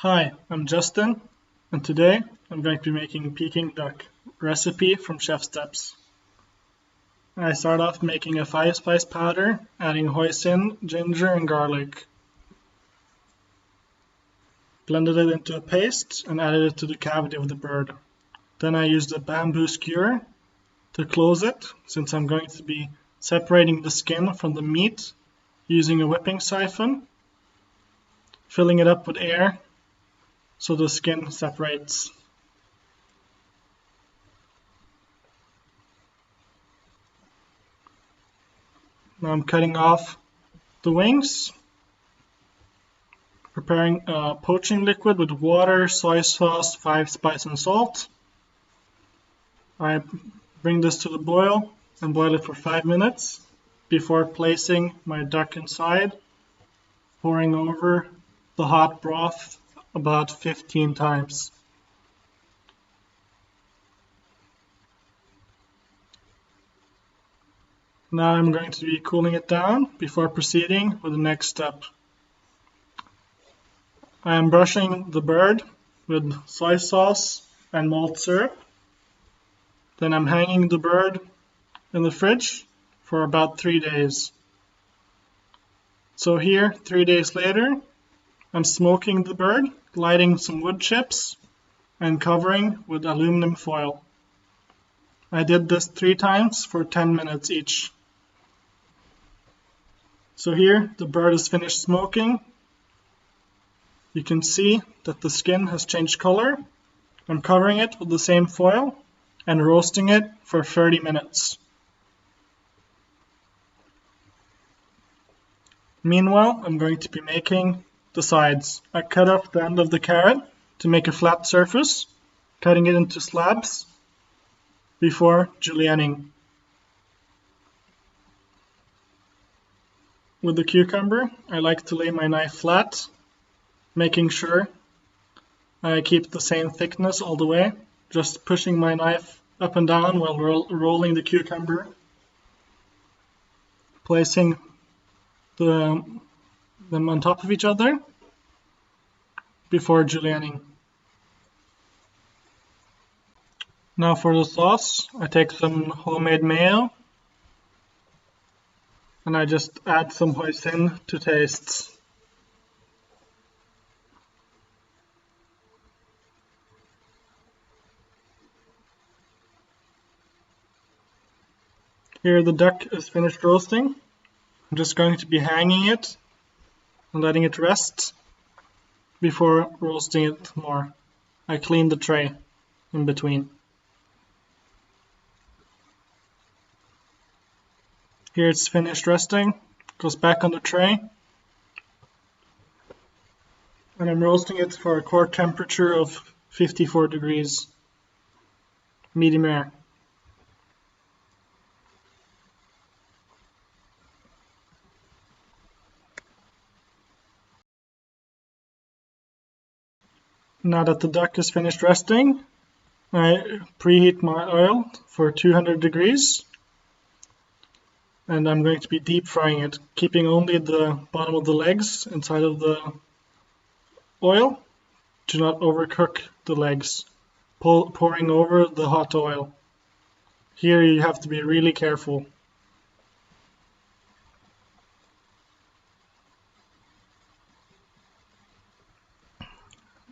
Hi, I'm Justin, and today I'm going to be making Peking duck recipe from Chef Steps. I start off making a 5-spice powder, adding hoisin, ginger, and garlic. Blended it into a paste and added it to the cavity of the bird. Then I used a bamboo skewer to close it, since I'm going to be separating the skin from the meat using a whipping siphon, filling it up with air so the skin separates. Now I'm cutting off the wings, preparing a poaching liquid with water, soy sauce, 5-spice, and salt. I bring this to the boil and boil it for 5 minutes before placing my duck inside, pouring over the hot broth about 15 times. Now I'm going to be cooling it down before proceeding with the next step. I am brushing the bird with soy sauce and malt syrup. Then I'm hanging the bird in the fridge for about 3 days. So here, 3 days later, I'm smoking the bird, lighting some wood chips, and covering with aluminum foil. I did this 3 times for 10 minutes each. So here, the bird is finished smoking. You can see that the skin has changed color. I'm covering it with the same foil and roasting it for 30 minutes. Meanwhile, I'm going to be making the sides. I cut off the end of the carrot to make a flat surface, cutting it into slabs before julienning. With the cucumber, I like to lay my knife flat, making sure I keep the same thickness all the way, just pushing my knife up and down while rolling the cucumber, placing them on top of each other before julienning. Now for the sauce, I take some homemade mayo and I just add some hoisin to taste. Here the duck is finished roasting. I'm just going to be hanging it and letting it rest before roasting it more. I clean the tray in between. Here it's finished resting, goes back on the tray, and I'm roasting it for a core temperature of 54 degrees, medium rare. Now that the duck is finished resting, I preheat my oil for 200 degrees. And I'm going to be deep frying it, keeping only the bottom of the legs inside of the oil to not overcook the legs, pouring over the hot oil. Here you have to be really careful.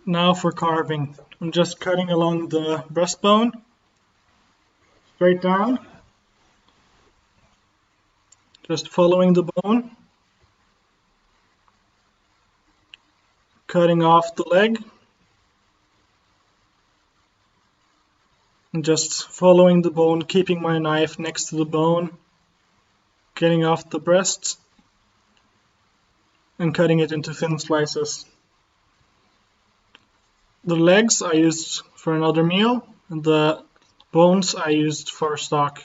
Now for carving. I'm just cutting along the breastbone, straight down. Just following the bone, cutting off the leg, and just following the bone, keeping my knife next to the bone, getting off the breast, and cutting it into thin slices. The legs I used for another meal, and the bones I used for stock.